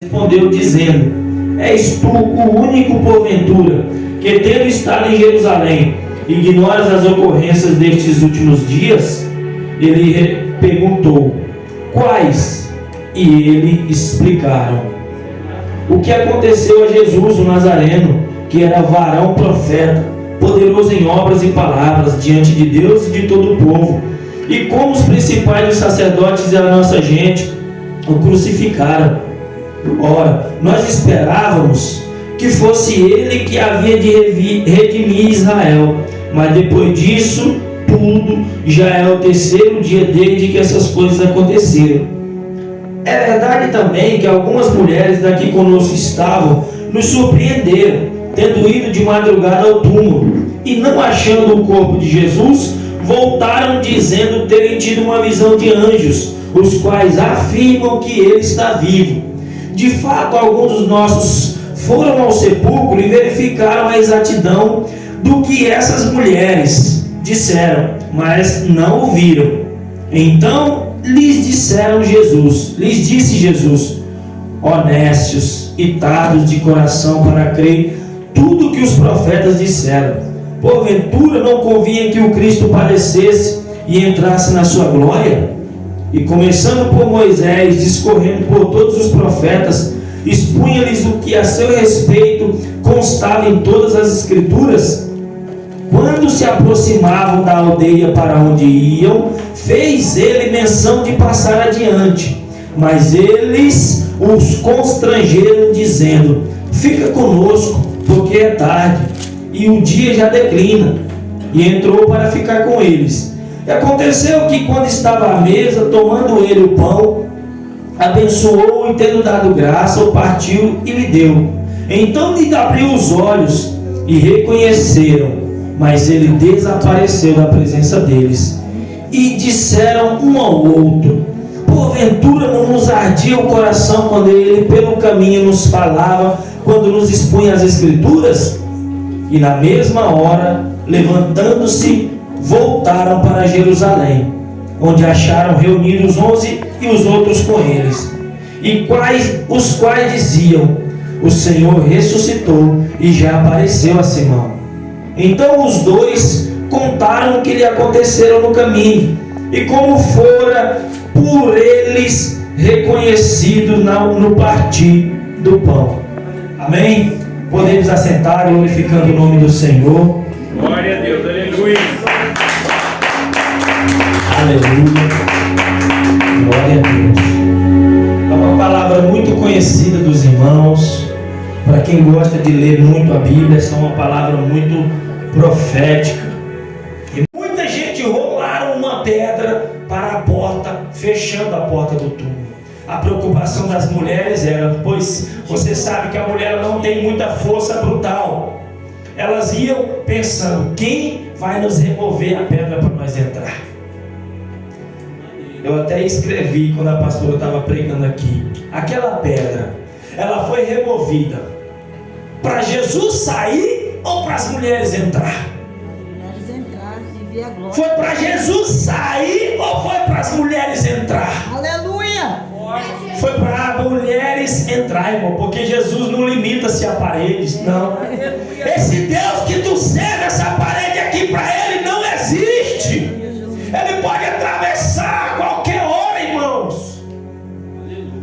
respondeu dizendo: És tu o único porventura que, tendo estado em Jerusalém, ignoras as ocorrências destes últimos dias? Ele perguntou: quais? E ele explicaram o que aconteceu a Jesus o Nazareno, que era varão profeta, poderoso em obras e palavras diante de Deus e de todo o povo, e como os principais dos sacerdotes e a nossa gente o crucificaram. Ora, nós esperávamos que fosse ele que havia de redimir Israel, mas depois disso tudo, já é o terceiro dia desde que essas coisas aconteceram. É verdade também que algumas mulheres daqui conosco estavam, nos surpreenderam, tendo ido de madrugada ao túmulo, e não achando o corpo de Jesus, voltaram dizendo terem tido uma visão de anjos, os quais afirmam que ele está vivo. De fato, alguns dos nossos foram ao sepulcro e verificaram a exatidão do que essas mulheres disseram, mas não o viram. Então lhes disse Jesus: honestos e tardos de coração para crer tudo que os profetas disseram. Porventura não convinha que o Cristo padecesse e entrasse na sua glória? E começando por Moisés, discorrendo por todos os profetas, expunha-lhes o que a seu respeito constava em todas as Escrituras. Quando se aproximavam da aldeia para onde iam, fez ele menção de passar adiante, mas eles os constrangeram, dizendo: fica conosco, porque é tarde, e o dia já declina. E entrou para ficar com eles. E aconteceu que, quando estava à mesa, tomando ele o pão, abençoou e, tendo dado graça, o partiu e lhe deu. Então lhe abriu os olhos e reconheceram, mas ele desapareceu da presença deles. E disseram um ao outro: porventura não nos ardia o coração quando ele pelo caminho nos falava, quando nos expunha as Escrituras? E na mesma hora, levantando-se, voltaram para Jerusalém, onde acharam reunidos 11 e os outros com eles, os quais diziam: o Senhor ressuscitou e já apareceu a Simão. Então os dois contaram o que lhe aconteceram no caminho, e como fora por eles reconhecido no partir do pão. Amém? Podemos assentar, glorificando o nome do Senhor. Glória a Deus, aleluia. Aleluia. Glória a Deus. É uma palavra muito conhecida dos irmãos. Para quem gosta de ler muito a Bíblia, essa é uma palavra muito profética. E muita gente rolaram uma pedra para a porta, fechando a porta do túmulo. A preocupação das mulheres era, pois você sabe que a mulher não tem muita força brutal. Elas iam pensando: quem vai nos remover a pedra para nós entrar? Eu até escrevi quando a pastora estava pregando aqui. Aquela pedra, ela foi removida para Jesus sair ou para as mulheres entrar? Foi para Jesus sair ou foi para as mulheres entrar? Aleluia! Foi para mulheres entrar, irmão, porque Jesus não limita-se a paredes, não. Esse Deus que tu serve, essa parede aqui para ele não existe. Ele pode atravessar a qualquer hora, irmãos.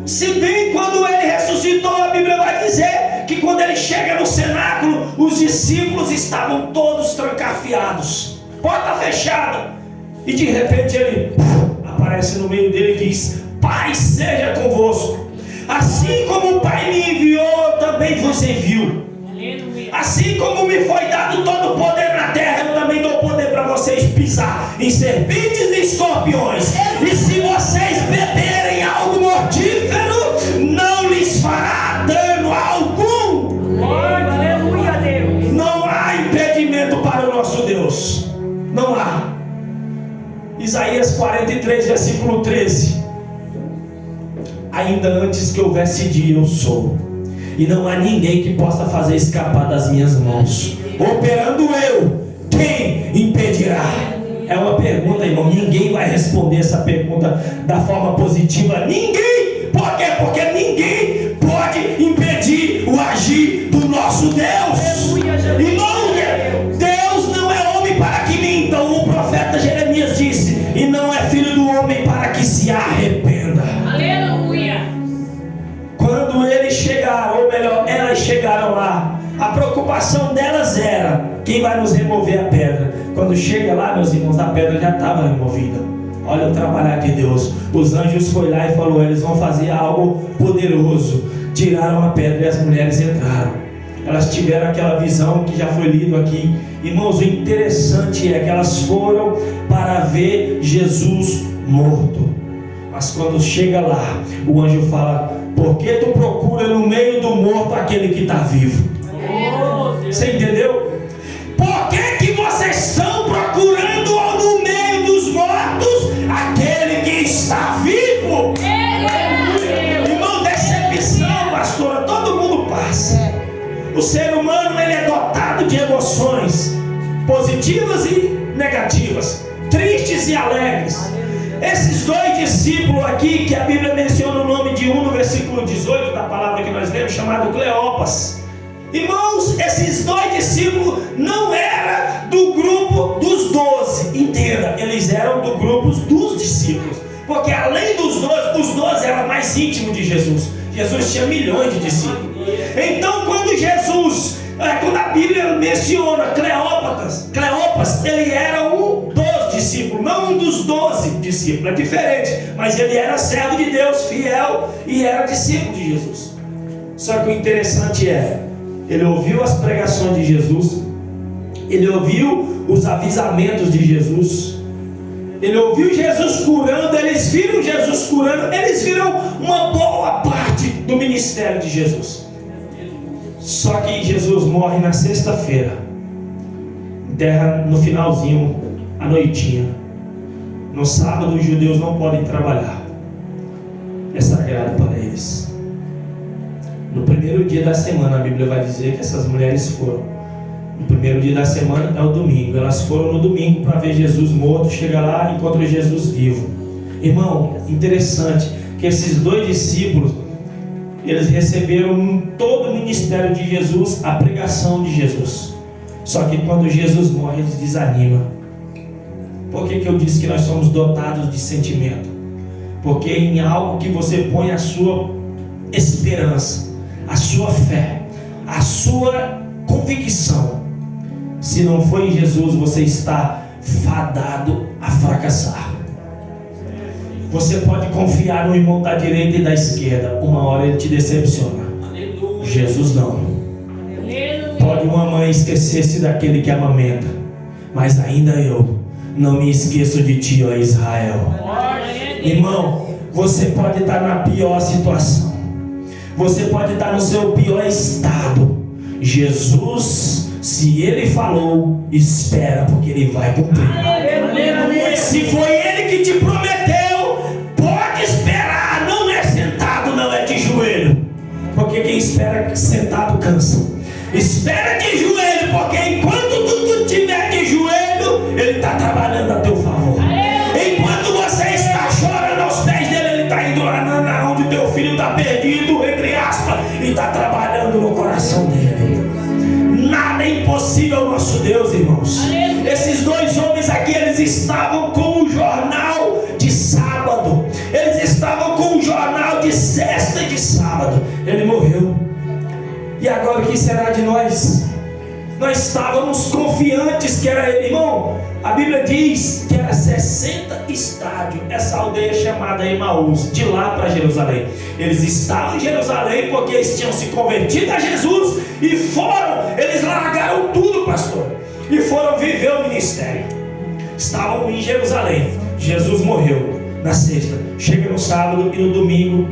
Se bem quando ele ressuscitou, a Bíblia vai dizer que quando ele chega no cenáculo, os discípulos estavam todos trancafiados, porta fechada, e de repente ele aparece no meio dele e diz: Pai seja convosco. Assim como o Pai me enviou, também vos envio. Assim como me foi dado todo o poder na terra, eu também dou poder para vocês pisar em serpentes e escorpiões. E se vocês beberem algo mortífero, não lhes fará dano algum. Aleluia, Deus! Não há impedimento para o nosso Deus. Não há. Isaías 43, versículo 13. Ainda antes que houvesse dia, eu sou, e não há ninguém que possa fazer escapar das minhas mãos. Operando eu, quem impedirá? É uma pergunta, irmão. Ninguém vai responder essa pergunta da forma positiva. Ninguém. Por quê? Porque ninguém pode chegaram lá, a preocupação delas era: quem vai nos remover a pedra? Quando chega lá, meus irmãos, a pedra já estava removida. Olha o trabalhar de Deus. Os anjos foram lá e falou: eles vão fazer algo poderoso. Tiraram a pedra e as mulheres entraram. Elas tiveram aquela visão que já foi lido aqui. Irmãos, o interessante é que elas foram para ver Jesus morto. Mas quando chega lá, o anjo fala: por que tu procura no meio do morto aquele que está vivo? Você entendeu? Por que vocês estão procurando no meio dos mortos aquele que está vivo? Irmão, decepção, pastora, todo mundo passa. O ser humano, ele é dotado de emoções positivas e negativas, tristes e alegres. Esses dois discípulos aqui, que a Bíblia menciona o nome de um no versículo 18 da palavra que nós lemos, chamado Cleopas. Irmãos, esses dois discípulos não eram do grupo dos 12, entenda, eles eram do grupo dos discípulos, porque além dos 12, os 12 eram mais íntimos de Jesus. Jesus tinha milhões de discípulos. Então, quando a Bíblia menciona Cleopas, ele era um dos discípulos, não um dos 12 discípulos, é diferente, mas ele era servo de Deus, fiel, e era discípulo de Jesus. Só que o interessante é, ele ouviu as pregações de Jesus, ele ouviu os avisamentos de Jesus, ele ouviu Jesus curando, eles viram Jesus curando, eles viram uma boa parte do ministério de Jesus. Só que Jesus morre na sexta-feira, enterra no finalzinho, à noitinha. No sábado os judeus não podem trabalhar, é sagrado para eles. No primeiro dia da semana, a Bíblia vai dizer que essas mulheres foram. No primeiro dia da semana é o domingo. Elas foram no domingo para ver Jesus morto. Chega lá e encontra Jesus vivo. Irmão, interessante que esses dois discípulos, eles receberam em todo o ministério de Jesus a pregação de Jesus. Só que quando Jesus morre, eles desanimam. Por que eu disse que nós somos dotados de sentimento? Porque em algo que você põe a sua esperança, a sua fé, a sua convicção, se não for em Jesus, você está fadado a fracassar. Você pode confiar no irmão da direita e da esquerda, uma hora ele te decepciona. Jesus não. Pode uma mãe esquecer-se daquele que amamenta, mas ainda eu não me esqueço de ti, ó Israel. Irmão, você pode estar na pior situação, você pode estar no seu pior estado. Jesus, se ele falou, espera, porque ele vai cumprir. Se foi ele que te prometeu, pode esperar. Não é sentado, não é de joelho, porque quem espera sentado cansa. Espera de joelho, porque enquanto tu estiver de joelho, ele está trabalhando a teu favor. Enquanto você está chorando aos pés dele, ele está indo lá onde teu filho está perdido, entre aspas, e está trabalhando no coração dele. Nada é impossível ao nosso Deus, irmãos. Esses dois homens aqui, eles estavam com o jornal de sábado, eles estavam com o jornal de sexta e de sábado. Ele morreu. E agora o que será de nós? Nós estávamos confiantes que era ele. Irmão, a Bíblia diz que era 60 estádios, essa aldeia chamada Emaús, de lá para Jerusalém. Eles estavam em Jerusalém porque eles tinham se convertido a Jesus e eles largaram tudo, pastor, e foram viver o ministério. Estavam em Jerusalém. Jesus morreu na sexta, chega no sábado e no domingo,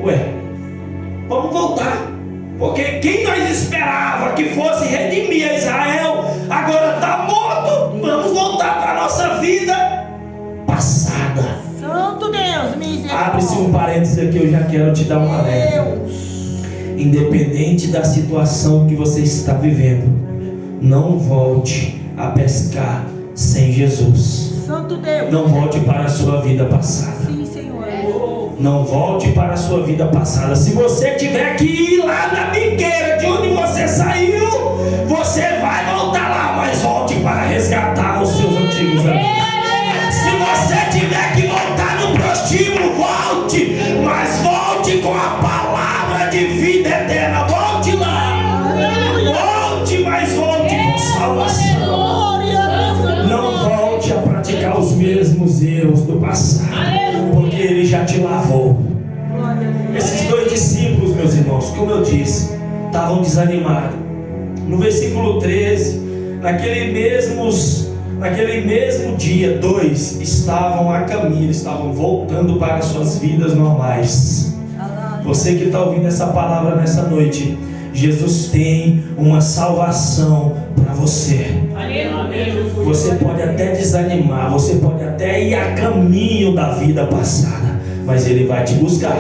vamos voltar. Porque quem nós esperava que fosse redimir a Israel, agora está morto. Vamos voltar para a nossa vida passada. Santo Deus, misericórdia. Abre-se um parênteses aqui, eu já quero te dar um alerta. Independente da situação que você está vivendo, não volte a pescar sem Jesus. Santo Deus. Não volte para a sua vida passada. Sim, Senhor. Não volte para a sua vida passada. Se você tiver que ir lá na biqueira de onde você saiu, você vai voltar lá, mas volte para resgatar os seus antigos amigos. Se você tiver que voltar no prostíbulo, volte, mas volte com a palavra de vida eterna. Volte lá. passado, porque Ele já te lavou. Esses 2 discípulos, meus irmãos, como eu disse, estavam desanimados. No versículo 13, naquele mesmo dia, 2 estavam a caminho, estavam voltando para as suas vidas normais. Você que está ouvindo essa palavra nessa noite, Jesus tem uma salvação para você. Você pode até desanimar, você pode até ir a caminho da vida passada, mas Ele vai te buscar.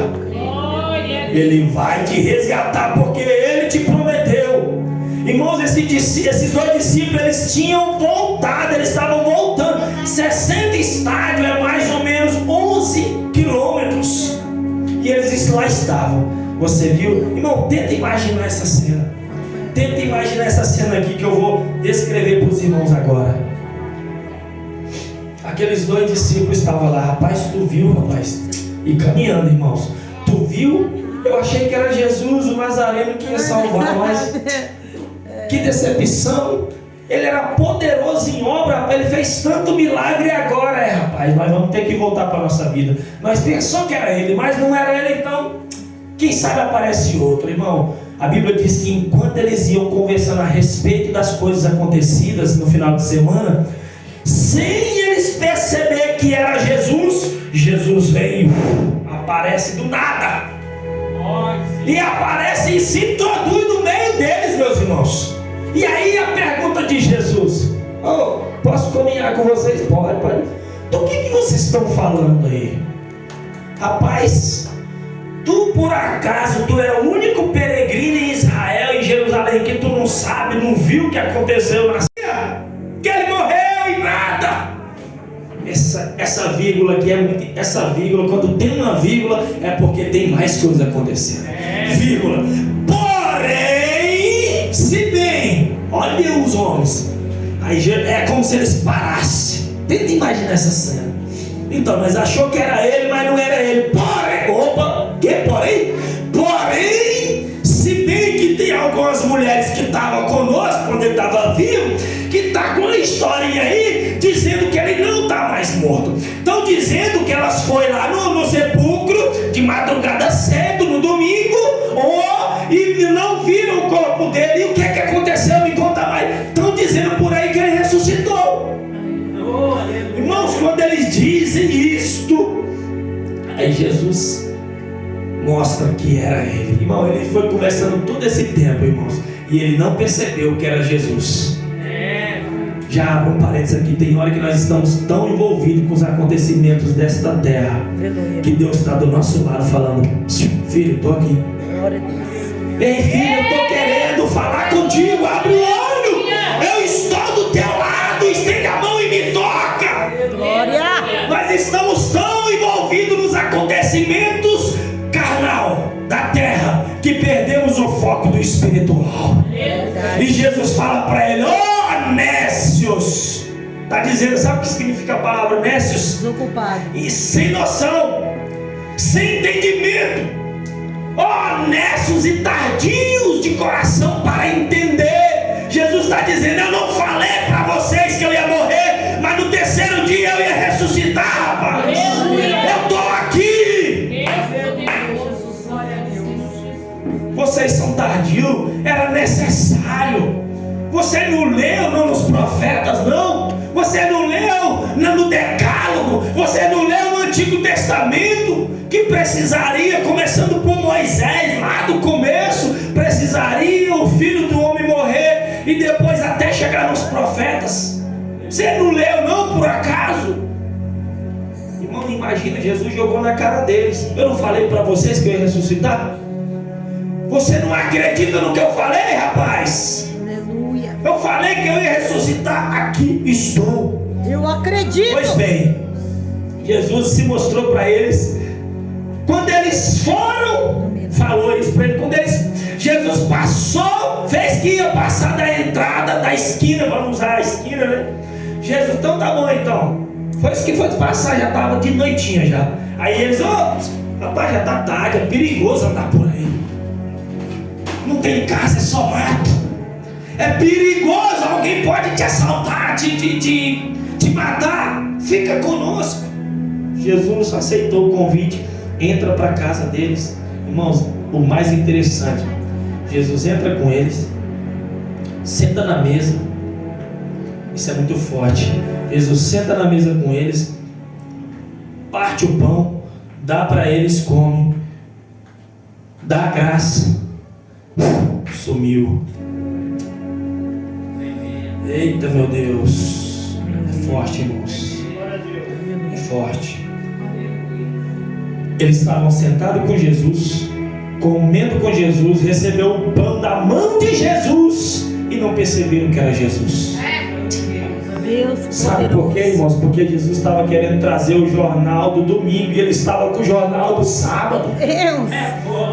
Ele vai te resgatar, porque Ele te prometeu. Irmãos, esses 2 discípulos, eles tinham voltado, eles estavam voltando. 60 estádios é mais ou menos 11 quilômetros. E eles lá estavam. Você viu? Irmão, tenta imaginar essa cena. Tenta imaginar essa cena aqui que eu vou descrever para os irmãos agora. Aqueles 2 discípulos estavam lá. Rapaz, tu viu, rapaz? E caminhando, irmãos. Tu viu? Eu achei que era Jesus, o Nazareno, que ia salvar, mas que decepção. Ele era poderoso em obra, ele fez tanto milagre e agora rapaz, nós vamos ter que voltar para a nossa vida. Nós pensamos que era ele, mas não era ele, então quem sabe aparece outro. Irmão, a Bíblia diz que enquanto eles iam conversando a respeito das coisas acontecidas no final de semana, sem eles perceber que era Jesus, Jesus veio, aparece do nada e aparece e se introduz no meio deles, meus irmãos. E aí a pergunta de Jesus: posso caminhar com vocês? Pode. Do que vocês estão falando aí? Rapaz, tu por acaso, tu é o único peregrino em Israel, em Jerusalém, que tu não sabe, não viu o que aconteceu na cidade? Que ele morreu e nada. Essa vírgula aqui é muito. Essa vírgula, quando tem uma vírgula, é porque tem mais coisa acontecendo. Vírgula. Porém, se bem, olha os homens, aí é como se eles parassem. Tenta imaginar essa cena. Então, mas achou que era ele, mas não era ele. Porém, se bem que tem algumas mulheres que estavam conosco quando ele estava vivo, que está com uma historinha aí dizendo que ele não está mais morto. Estão dizendo que elas foram lá no sepulcro de madrugada cedo, no domingo, e não viram o corpo dele. E o que é que aconteceu? Me conta mais. Estão dizendo por aí que ele ressuscitou. Irmãos, quando eles dizem isto, aí Jesus mostra que era ele. Irmão, ele foi conversando todo esse tempo, irmãos, e ele não percebeu que era Jesus. Já abro um parênteses aqui, tem hora que nós estamos tão envolvidos com os acontecimentos desta terra, que Deus está do nosso lado falando: filho, estou aqui. Ei, filho, eu estou querendo falar contigo, abre o olho, eu estou do teu lado, estende a mão e me toca. Glória. Nós estamos tão envolvidos nos acontecimentos carnal da terra que perdemos o foco do espiritual. E Jesus fala para ele: nécios. Está dizendo, sabe o que significa a palavra nécios? Desocupado. E sem noção, sem entendimento. Nécios e tardios de coração para entender. Jesus está dizendo: eu não falei para vocês que eu ia morrer, mas no terceiro dia eu ia ressuscitar, rapaz. Eu estou aqui. Vocês são tardios, era necessário. Você não leu não nos profetas, não? Você não leu no Decálogo? Você não leu no Antigo Testamento? Que precisaria, começando por Moisés, lá do começo, precisaria o Filho do Homem morrer e depois até chegar nos profetas. Você não leu não, por acaso? Irmão, imagina, Jesus jogou na cara deles: eu não falei para vocês que eu ia ressuscitar? Você não acredita no que eu falei, rapaz? Eu falei que eu ia ressuscitar, aqui estou. Eu acredito. Pois bem, Jesus se mostrou para eles. Quando eles foram, falou isso para eles. Quando Jesus passou, fez que ia passar da entrada da esquina, vamos usar a esquina, né? Jesus, então tá bom então. Foi isso que foi passar, já estava de noitinha já. Aí eles, rapaz, já tá tarde, é perigoso andar por aí. Não tem casa, é só mato. É perigoso, alguém pode te assaltar, te matar. Fica conosco. Jesus aceitou o convite, entra para a casa deles. Irmãos, o mais interessante, Jesus entra com eles, senta na mesa. Isso é muito forte. Jesus senta na mesa com eles, parte o pão, dá para eles, come, dá graça, sumiu. Eita, meu Deus, é forte, irmãos, é forte. Eles estavam sentados com Jesus, comendo com Jesus, recebeu o pão da mão de Jesus e não perceberam que era Jesus. Sabe por quê, irmãos? Porque Jesus estava querendo trazer o jornal do domingo e ele estava com o jornal do sábado.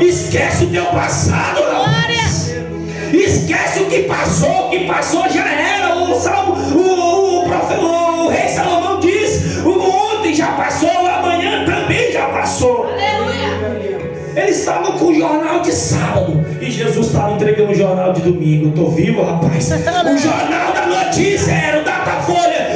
Esquece o teu passado, rapaz. Esquece o que passou já era. O rei Salomão diz: o ontem já passou, o amanhã também já passou. Eles estavam com o jornal de sábado e Jesus estava entregando o jornal de domingo. Estou vivo, rapaz. O jornal da notícia era o Datafolha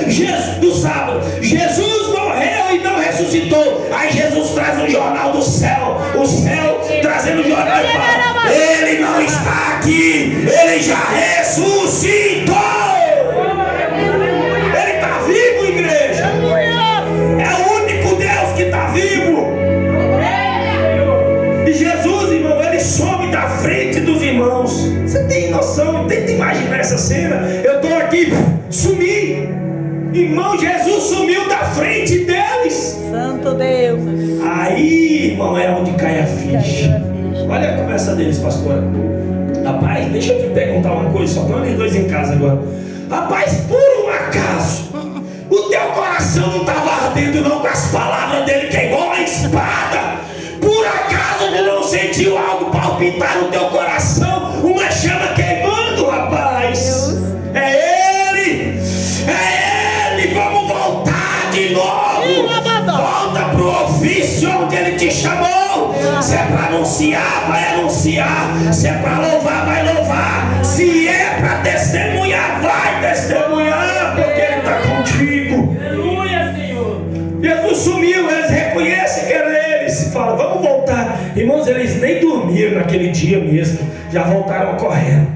do sábado. Jesus morreu e não ressuscitou. Aí Jesus traz um jornal do céu. O céu trazendo o jornal e fala: ele não está aqui, ele já ressuscitou. Ele está vivo, igreja. É o único Deus que está vivo. E Jesus, irmão, ele some da frente dos irmãos. Você tem noção? Tenta imaginar essa cena. Eu estou aqui, sumi. Irmão, Jesus sumiu da frente deles. Santo Deus. Aí, irmão, é onde cai a ficha. Olha a conversa deles, pastora. Rapaz, deixa eu te perguntar uma coisa. Só estão eles dois em casa agora. Rapaz, por um acaso, o teu coração não estava ardendo não com as palavras dele, que é igual a espada? Por acaso tu não sentiu algo palpitar no teu coração? Uma chama queimando, rapaz? É ele! Vamos voltar de novo! Volta pro ofício onde ele te chamou! Se é para anunciar, vai anunciar! Se é para louvar, vai louvar! Se é para testemunhar, vai testemunhar! Porque ele está contigo! Aleluia, Senhor! Jesus sumiu, eles reconhecem que era ele. Se fala, vamos voltar. Irmãos, eles nem dormiram naquele dia mesmo. Já voltaram correndo.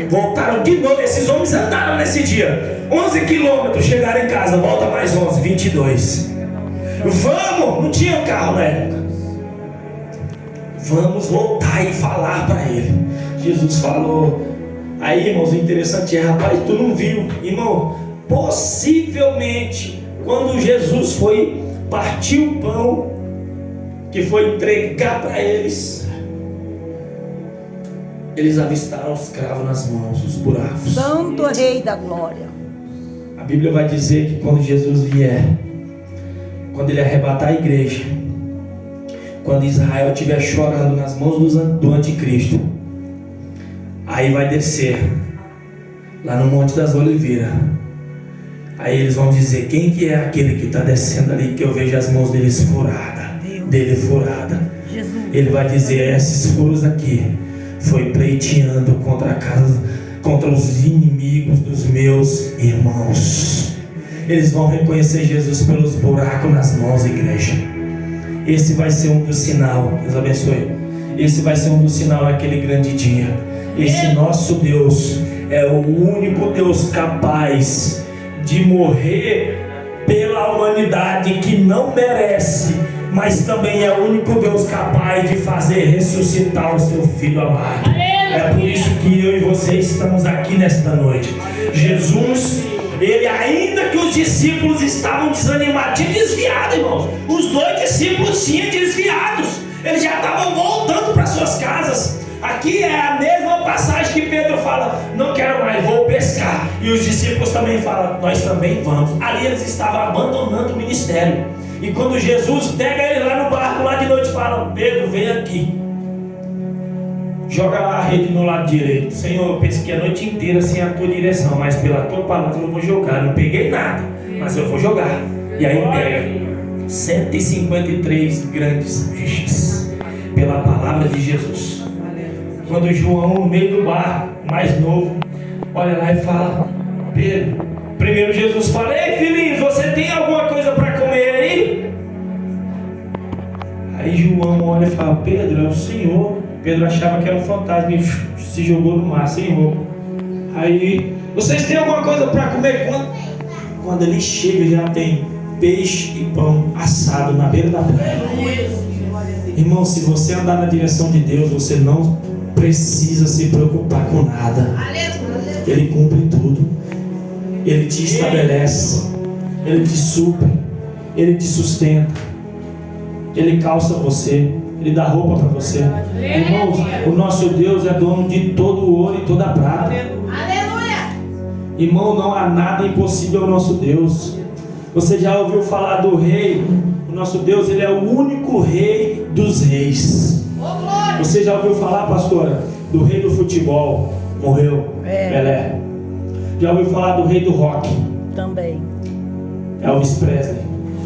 Voltaram de novo. Esses homens andaram nesse dia 11 quilômetros, chegaram em casa. Volta mais 11, 22. Vamos, não tinha carro na época. Vamos voltar e falar para ele. Jesus falou. Aí, irmãos, o interessante é, rapaz, tu não viu. Irmão, possivelmente quando Jesus foi partir o pão, que foi entregar para eles, eles avistaram os cravos nas mãos, os buracos. Santo Rei da Glória. A Bíblia vai dizer que quando Jesus vier, quando ele arrebatar a igreja, quando Israel estiver chorando nas mãos do anticristo, aí vai descer lá no Monte das Oliveiras. Aí eles vão dizer: quem que é aquele que está descendo ali, que eu vejo as mãos dele furada? Ele vai dizer: esses furos aqui foi pleiteando contra a casa, contra os inimigos dos meus irmãos. Eles vão reconhecer Jesus pelos buracos nas mãos, igreja. Esse vai ser um dos sinais. Deus abençoe. Esse vai ser um dos sinais naquele grande dia. Esse nosso Deus é o único Deus capaz de morrer pela humanidade que não merece, mas também é o único Deus capaz de fazer ressuscitar o seu Filho amado. É por isso que eu e você estamos aqui nesta noite. Jesus, ele, ainda que os discípulos estavam desanimados, tinha desviado, irmãos. Os dois discípulos tinham desviados. Eles já estavam voltando para suas casas. Aqui é a mesma passagem que Pedro fala: não quero mais, vou pescar. E os discípulos também falam: nós também vamos. Ali eles estavam abandonando o ministério. E quando Jesus pega ele lá no barco, lá de noite, fala: Pedro, vem aqui, joga a rede no lado direito. Senhor, eu pesquei a noite inteira sem a tua direção, mas pela tua palavra eu vou jogar. Não peguei nada, mas eu vou jogar. E aí pega 153 grandes peixes pela palavra de Jesus. Quando João, no meio do barco, mais novo, olha lá e fala: Pedro, primeiro Jesus fala: ei, filhinho, você tem alguma coisa para comer aí? Aí João olha e fala: Pedro, é o Senhor. Pedro achava que era um fantasma e se jogou no mar sem roupa. Aí, vocês têm alguma coisa para comer? Quando ele chega, já tem peixe e pão assado na beira da praia. Irmão, se você andar na direção de Deus, você não precisa se preocupar com nada. Ele cumpre tudo. Ele te estabelece. Ele te supre. Ele te sustenta. Ele calça você. Ele dá roupa para você. Irmãos, o nosso Deus é dono de todo o ouro e toda a prata. Irmão, não há nada impossível ao nosso Deus. Você já ouviu falar do rei? O nosso Deus, ele é o único rei dos reis. Você já ouviu falar, pastora, do rei do futebol? Morreu, Pelé. Já ouviu falar do rei do rock? Também. Elvis Presley.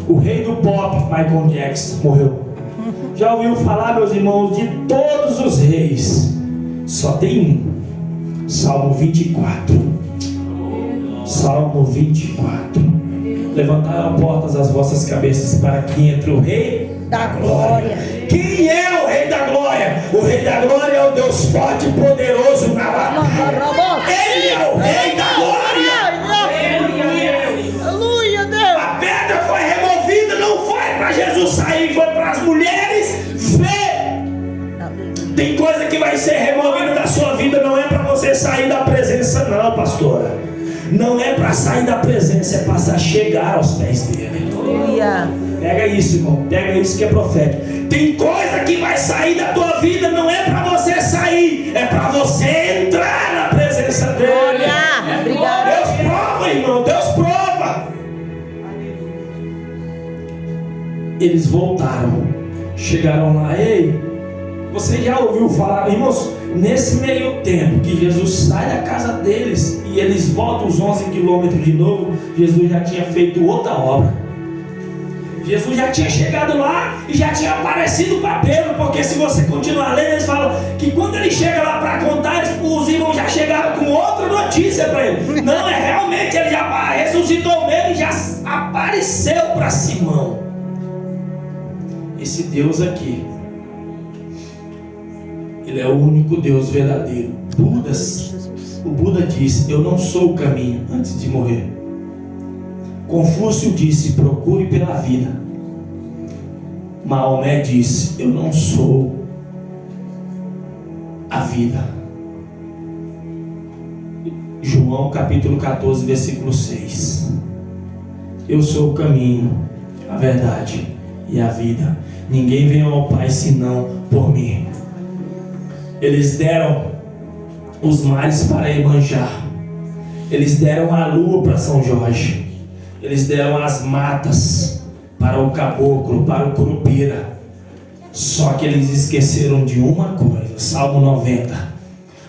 O rei do pop, Michael Jackson, morreu. Já ouviu falar, meus irmãos, de todos os reis? Só tem um. Salmo 24. Salmo 24. Levantaram portas as vossas cabeças para que entre o rei da glória. Quem é o rei da glória? O rei da glória é o Deus forte e poderoso na batalha. Ele é o rei da glória. Aleluia, Deus. A pedra foi removida, não foi para Jesus sair, foi para as mulheres ver. Tem coisa que vai ser removida da sua vida, não é para você sair da presença, não, pastora. Não é para sair da presença, é para chegar aos pés dele. Aleluia. Pega isso, irmão. Pega isso que é profético. Tem coisa que vai sair da tua vida, não é para você sair, é para você entrar na presença dele. Glória. Obrigado. Deus prova, irmão. Deus prova. Eles voltaram. Chegaram lá. Ei, você já ouviu falar, irmãos? Nesse meio tempo que Jesus sai da casa deles e eles voltam os 11 quilômetros de novo, Jesus já tinha feito outra obra. Jesus já tinha chegado lá e já tinha aparecido para Pedro, porque se você continuar lendo, eles falam que quando ele chega lá para contar, os irmãos já chegaram com outra notícia para ele. Não, é realmente, ele já ressuscitou mesmo e já apareceu para Simão. Esse Deus aqui, ele é o único Deus verdadeiro. O Buda disse: eu não sou o caminho, antes de morrer. Confúcio disse: procure pela vida. Maomé disse: eu não sou a vida. João capítulo 14, versículo 6. Eu sou o caminho, a verdade e a vida. Ninguém vem ao Pai senão por mim. Eles deram os mares para Iemanjá. Eles deram a lua para São Jorge. Eles deram as matas para o caboclo, para o curupira. Só que eles esqueceram de uma coisa. Salmo 90.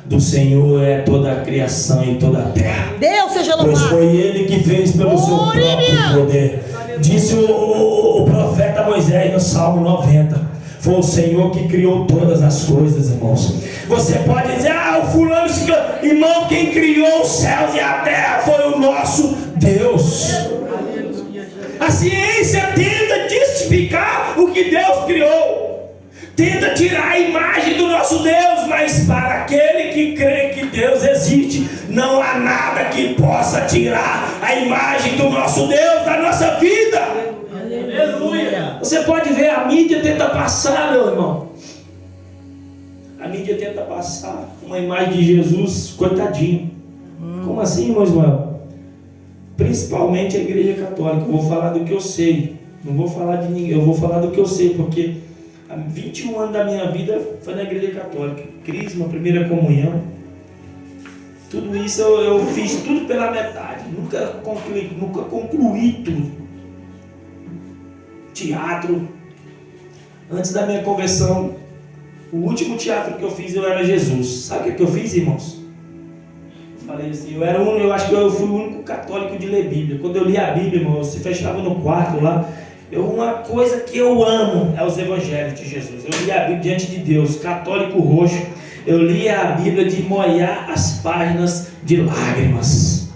Do Senhor é toda a criação e toda a terra. Deus seja louvado. Pois foi Ele que fez pelo seu próprio poder. Disse o profeta Moisés no Salmo 90. Foi o Senhor que criou todas as coisas, irmãos. Você pode dizer: o fulano, irmão, quem criou os céus e a terra foi o nosso Deus. A ciência tenta justificar o que Deus criou, tenta tirar a imagem do nosso Deus, mas para aquele que crê que Deus existe, não há nada que possa tirar a imagem do nosso Deus da nossa vida. Aleluia. Você pode ver, a mídia tenta passar, meu irmão. A mídia tenta passar uma imagem de Jesus, coitadinho. Como assim, irmão Ismael? Principalmente a igreja católica. Eu vou falar do que eu sei. Não vou falar de ninguém, eu vou falar do que eu sei, porque há 21 anos da minha vida foi na igreja católica. Crisma, primeira comunhão. Tudo isso eu fiz tudo pela metade. Nunca concluí tudo. Teatro. Antes da minha conversão, o último teatro que eu fiz, eu era Jesus. Sabe o que eu fiz, irmãos? Eu falei assim, eu acho que eu fui o único católico de ler Bíblia. Quando eu li a Bíblia, irmão, você fechava no quarto lá. Uma coisa que eu amo é os evangelhos de Jesus. Eu li a Bíblia diante de Deus, católico roxo. Eu li a Bíblia de molhar as páginas de lágrimas.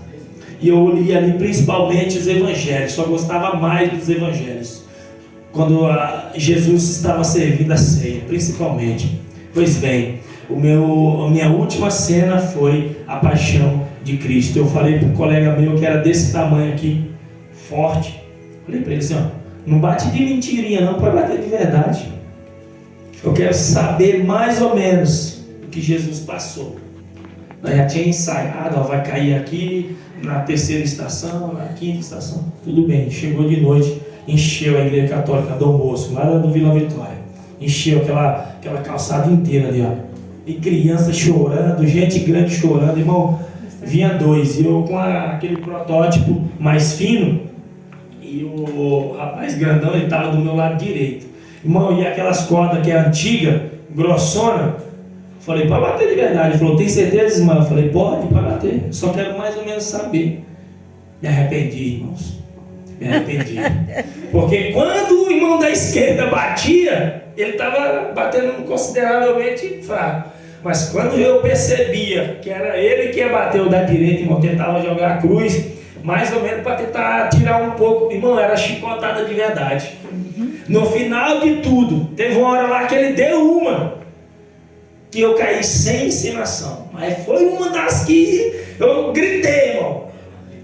E eu li ali principalmente os evangelhos. Só gostava mais dos evangelhos. quando Jesus estava servindo a ceia, principalmente. Pois bem, a minha última cena foi a paixão de Cristo. Eu falei para um colega meu que era desse tamanho aqui, forte. Falei para ele assim, ó, não bate de mentirinha não, pode bater de verdade. Eu quero saber mais ou menos o que Jesus passou. Nós já tinha ensaiado, ó, vai cair aqui na terceira estação, na quinta estação. Tudo bem, chegou de noite, encheu a igreja católica Dom Bosco, lá do Vila Vitória. Encheu aquela calçada inteira ali, ó. E criança chorando, gente grande chorando, irmão. Vinha dois, e eu com aquele protótipo mais fino, e o rapaz grandão, ele estava do meu lado direito. Irmão, e aquelas cordas que é antiga, grossona, falei, pode bater de verdade. Ele falou, tem certeza, irmão? Eu falei, pode bater, só quero mais ou menos saber. Me arrependi, irmãos, me arrependi. Porque quando o irmão da esquerda batia, ele estava batendo consideravelmente fraco. Mas quando eu percebia que era ele que ia bater o da direita, irmão, tentava jogar a cruz, mais ou menos para tentar tirar um pouco. Irmão, era chicotada de verdade. No final de tudo, teve uma hora lá que ele deu uma, que eu caí sem encenação. Mas foi uma das que eu gritei, irmão.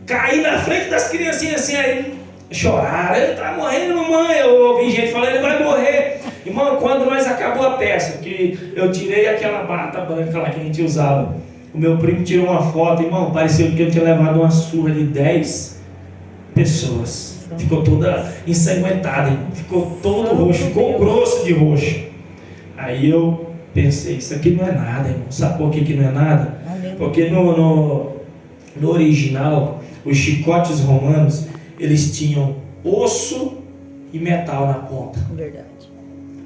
Caí na frente das criancinhas assim, aí choraram. Ele tá morrendo, mamãe. Eu ouvi gente falando, ele vai morrer. Irmão, quando nós acabou a peça, que eu tirei aquela bata branca lá que a gente usava, o meu primo tirou uma foto, irmão, parecia que eu tinha levado uma surra de 10 pessoas. Ficou toda ensanguentada, irmão. Ficou todo roxo, ficou grosso de roxo. Aí eu pensei, isso aqui não é nada, irmão. Sabe por que não é nada? Porque no original, os chicotes romanos, eles tinham osso e metal na ponta. Verdade.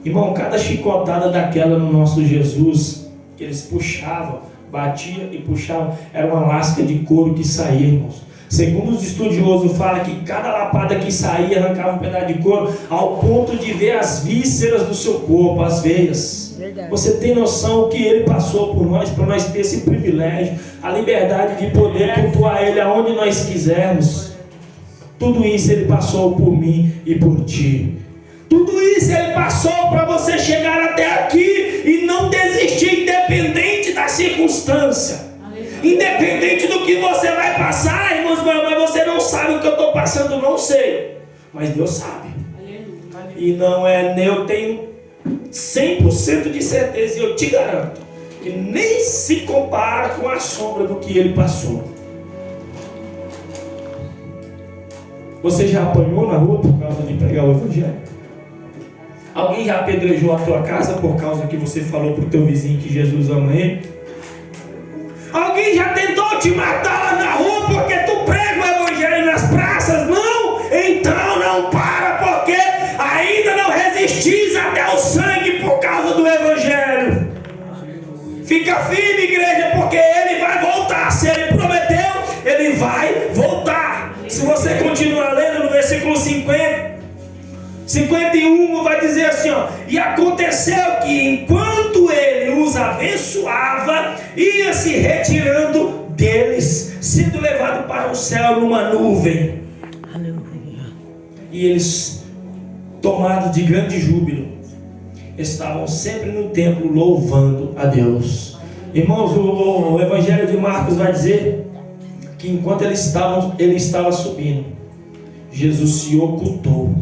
Irmão, cada chicotada daquela no nosso Jesus, que eles puxavam, batiam e puxavam, era uma lasca de couro que saía, irmãos. Segundo os estudiosos, fala que cada lapada que saía arrancava um pedaço de couro, ao ponto de ver as vísceras do seu corpo, as veias. Verdade. Você tem noção que ele passou por nós, para nós ter esse privilégio, a liberdade de poder cultuar ele aonde nós quisermos. Tudo isso ele passou por mim e por ti. Tudo isso ele passou para você chegar até aqui e não desistir, independente da circunstância. Independente do que você vai passar, irmãos, mas você não sabe o que eu estou passando, não sei. Mas Deus sabe. E não é, eu tenho 100% de certeza, e eu te garanto, que nem se compara com a sombra do que ele passou. Você já apanhou na rua por causa de pregar o evangelho? Alguém já apedrejou a tua casa por causa que você falou para o teu vizinho que Jesus ama ele? Alguém já tentou te matar lá na rua porque tu prega o evangelho nas praças? Não? Então não para, porque ainda não resistis até o sangue por causa do evangelho. Fica firme, igreja, porque ele vai voltar. Se ele prometeu, ele vai voltar. Se você continuar lendo no versículo 51 vai dizer assim, ó, e aconteceu que enquanto ele os abençoava, ia se retirando deles, sendo levado para o céu numa nuvem. Aleluia. E eles, tomados de grande júbilo, estavam sempre no templo louvando a Deus. Irmãos, o Evangelho de Marcos vai dizer que enquanto ele estava subindo, Jesus se ocultou.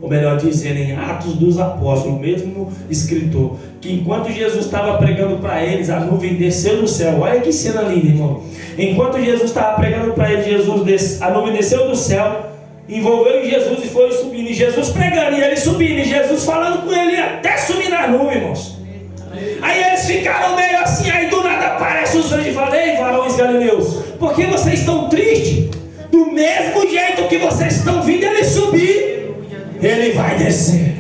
Ou melhor dizendo, em Atos dos Apóstolos, o mesmo escritor, que enquanto Jesus estava pregando para eles, a nuvem desceu do céu. Olha que cena linda, irmão. Enquanto Jesus estava pregando para eles, a nuvem desceu do céu, envolveu em Jesus e foi subindo. E Jesus pregando, e ele subindo, e Jesus falando com ele até subir na nuvem, irmãos. Aí eles ficaram meio assim, aí do nada aparece os anjos e falam, ei, varões galileus, por que vocês estão tristes? Do mesmo jeito que vocês estão vindo ele subir, ele vai descer.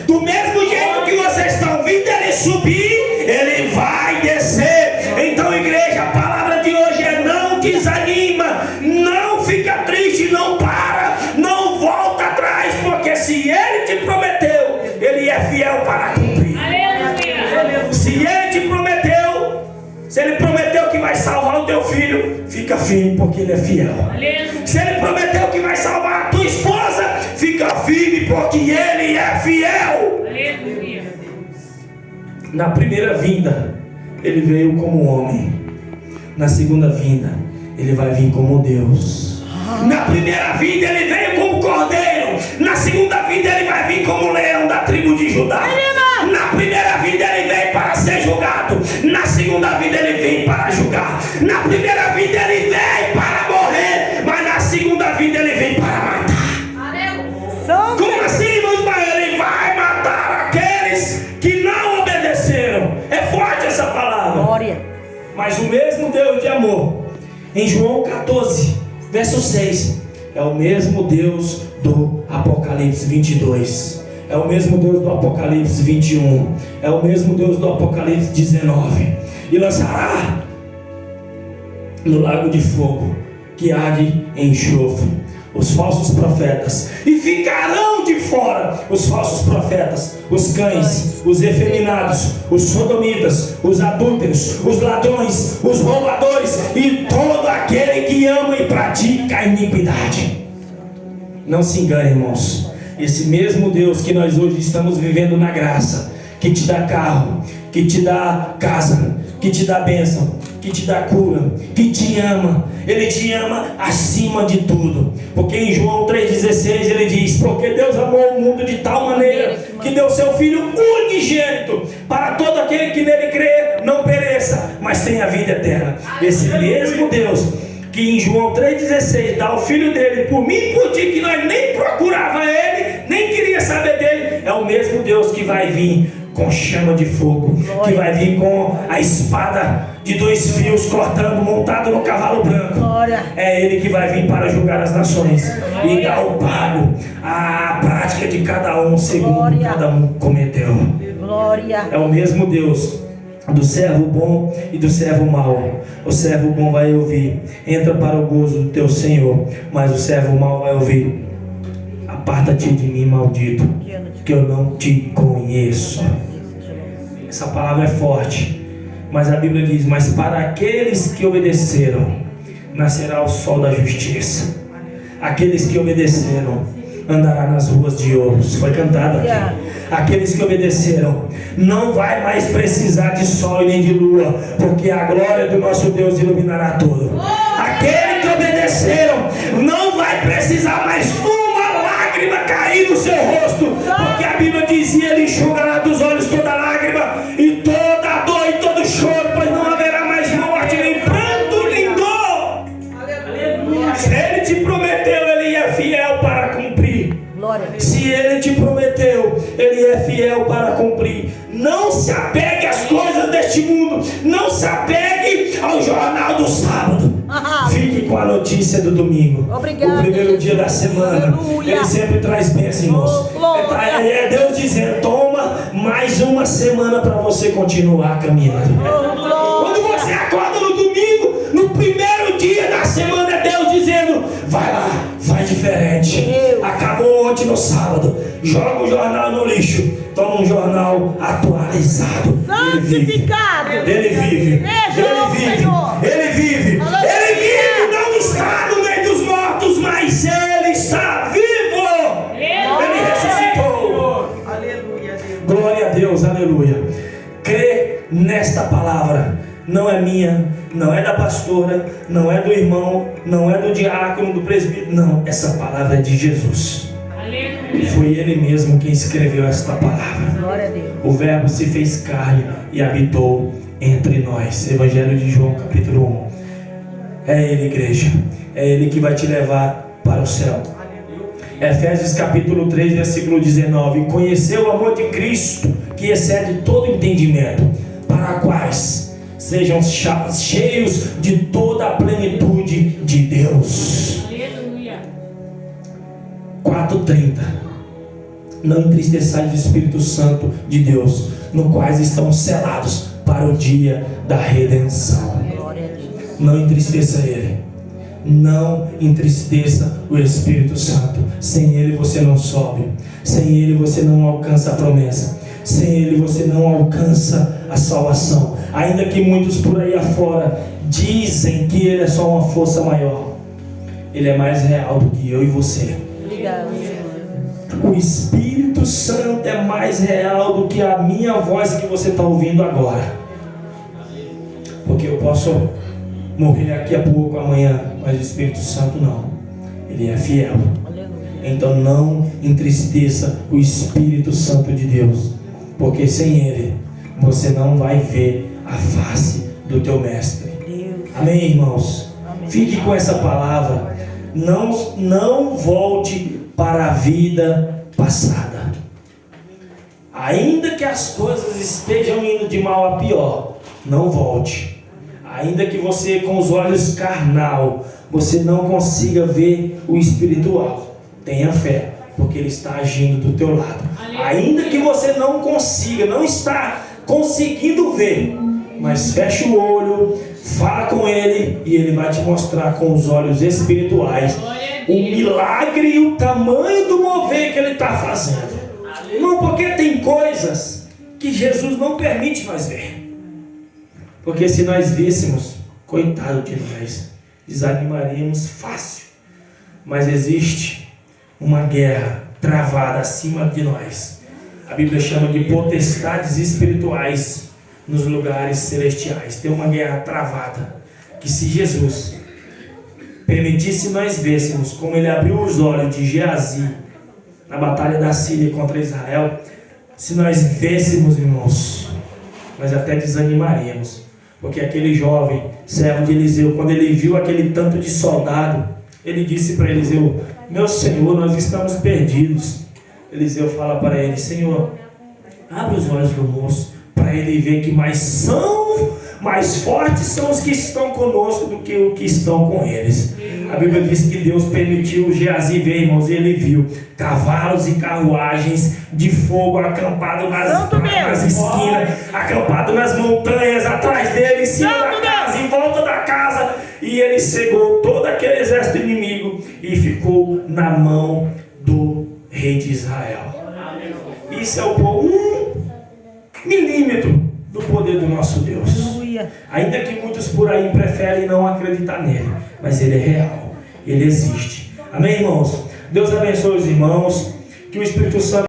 Do mesmo jeito que vocês estão vindo ele subir, ele vai descer. Então, igreja, a palavra de hoje é: não desanima, não fica triste, não para, não volta atrás, porque se ele te prometeu, ele é fiel para cumprir. Se ele te prometeu, se ele prometeu que vai salvar o teu filho, fica firme, porque ele é fiel. Se ele prometeu que vai salvar a tua esposa, fica firme, porque Ele é fiel. Aleluia. Na primeira vinda, Ele veio como homem. Na segunda vinda, Ele vai vir como Deus. Na primeira vinda, Ele veio como cordeiro. Na segunda vinda, Ele vai vir como leão da tribo de Judá. Na primeira vida Ele veio para ser julgado. Na segunda vida Ele veio para julgar. Na primeira vida Ele veio para morrer. Mas na segunda vida Ele veio para matar. Como assim, irmãos? Ele vai matar aqueles que não obedeceram. É forte essa palavra. Glória. Mas o mesmo Deus de amor, em João 14, verso 6, é o mesmo Deus do Apocalipse 22. É o mesmo Deus do Apocalipse 21. É o mesmo Deus do Apocalipse 19. E lançará no lago de fogo, que arde em enxofre, os falsos profetas. E ficarão de fora os falsos profetas, os cães, os efeminados, os sodomitas, os adúlteros, os ladrões, os roubadores e todo aquele que ama e pratica a iniquidade. Não se engane, irmãos. Esse mesmo Deus que nós hoje estamos vivendo na graça, que te dá carro, que te dá casa, que te dá bênção, que te dá cura, que te ama, Ele te ama acima de tudo. Porque em João 3,16 Ele diz: porque Deus amou o mundo de tal maneira que deu seu Filho unigênito, para todo aquele que nele crê não pereça, mas tenha vida eterna. Esse mesmo Deus que em João 3,16 dá o Filho dele por mim e por ti, que nós nem procurava Ele, nem queria saber dele, é o mesmo Deus que vai vir com chama de fogo, que vai vir com a espada de 2 fios cortando, montado no cavalo branco. É Ele que vai vir para julgar as nações e dar o pago, a prática de cada um segundo cada um cometeu. É o mesmo Deus do servo bom e do servo mau. O servo bom vai ouvir: entra para o gozo do teu Senhor. Mas o servo mau vai ouvir: aparta-te de mim, maldito, que eu não te conheço. Essa palavra é forte, mas a Bíblia diz: mas para aqueles que obedeceram nascerá o sol da justiça. Aqueles que obedeceram andará nas ruas de ouro. Foi cantado aqui. Aqueles que obedeceram não vai mais precisar de sol e nem de lua, porque a glória do nosso Deus iluminará tudo. Aqueles que obedeceram não vai precisar mais uma lágrima cair no seu rosto, porque a Bíblia dizia: Ele enxugará dos olhos toda lágrima e toda dor e todo choro, pois não haverá mais morte, nem pranto, nem dor. Aleluia. Se Ele te prometeu, Ele é fiel para cumprir. Se Ele te prometeu, Ele é fiel para cumprir. Não se apegue às coisas deste mundo. Não se apegue ao jornal do sábado. Fique com a notícia do domingo. Obrigado, o primeiro dia da semana. Aleluia. Ele sempre traz bênção, irmãos. É Deus dizendo: toma mais uma semana para você continuar caminhando. Quando você acorda no domingo, no primeiro dia da semana, é Deus dizendo: vai lá, vai diferente. Acabou ontem no sábado, joga o jornal no lixo, toma um jornal atualizado. Santificado. Ele vive. Ele vive. Não está no meio dos mortos, mas Ele está vivo. Ele ressuscitou. Aleluia. Glória a Deus, aleluia. Crê nesta palavra. Não é minha, não é da pastora, não é do irmão, não é do diácono, do presbítero. Não, essa palavra é de Jesus. Aleluia. Foi Ele mesmo quem escreveu esta palavra. Glória a Deus. O Verbo se fez carne e habitou entre nós. Evangelho de João, capítulo 1. É Ele, igreja. É Ele que vai te levar para o céu. Efésios capítulo 3, versículo 19. Conheceu o amor de Cristo, que excede todo entendimento, para quais sejam cheios de toda a plenitude de Deus. Aleluia. 4:30. Não entristeçais o Espírito Santo de Deus, no quais estão selados para o dia da redenção. Não entristeça Ele. Não entristeça o Espírito Santo. Sem Ele você não sobe. Sem Ele você não alcança a promessa. Sem Ele você não alcança a salvação. Ainda que muitos por aí afora dizem que Ele é só uma força maior, Ele é mais real do que eu e você. Obrigado. O Espírito Santo é mais real do que a minha voz que você está ouvindo agora. Porque eu posso morrer daqui a pouco, amanhã, mas o Espírito Santo não. Ele é fiel. Então não entristeça o Espírito Santo de Deus, porque sem Ele você não vai ver a face do teu mestre. Amém, irmãos? Fique com essa palavra. Não volte para a vida passada. Ainda que as coisas estejam indo de mal a pior, não volte. Ainda que você com os olhos carnal você não consiga ver o espiritual, tenha fé, porque Ele está agindo do teu lado. Ainda que você não consiga, não está conseguindo ver, mas fecha o olho, fala com Ele e Ele vai te mostrar com os olhos espirituais o milagre e o tamanho do mover que Ele está fazendo. Não, porque tem coisas que Jesus não permite nós ver. Porque se nós víssemos, coitado de nós, desanimaríamos fácil. Mas existe uma guerra travada acima de nós. A Bíblia chama de potestades espirituais nos lugares celestiais. Tem uma guerra travada, que se Jesus permitisse nós vêssemos como Ele abriu os olhos de Geazi na batalha da Síria contra Israel, se nós vêssemos, irmãos, nós até desanimaríamos. Porque aquele jovem servo de Eliseu, quando ele viu aquele tanto de soldado, ele disse para Eliseu: meu Senhor, nós estamos perdidos. Eliseu fala para ele: Senhor, abre os olhos do moço, para ele ver que mais fortes são os que estão conosco do que os que estão com eles. A Bíblia diz que Deus permitiu Geazi ver, irmãos, e ele viu cavalos e carruagens de fogo acampados nas esquinas, acampados nas montanhas, atrás dele, em cima da casa, em volta da casa. E ele cegou todo aquele exército inimigo e ficou na mão do rei de Israel. Isso é o 1 milímetro do poder do nosso Deus. Ainda que muitos por aí preferem não acreditar nele, mas ele é real, ele existe. Amém, irmãos? Deus abençoe os irmãos, que o Espírito Santo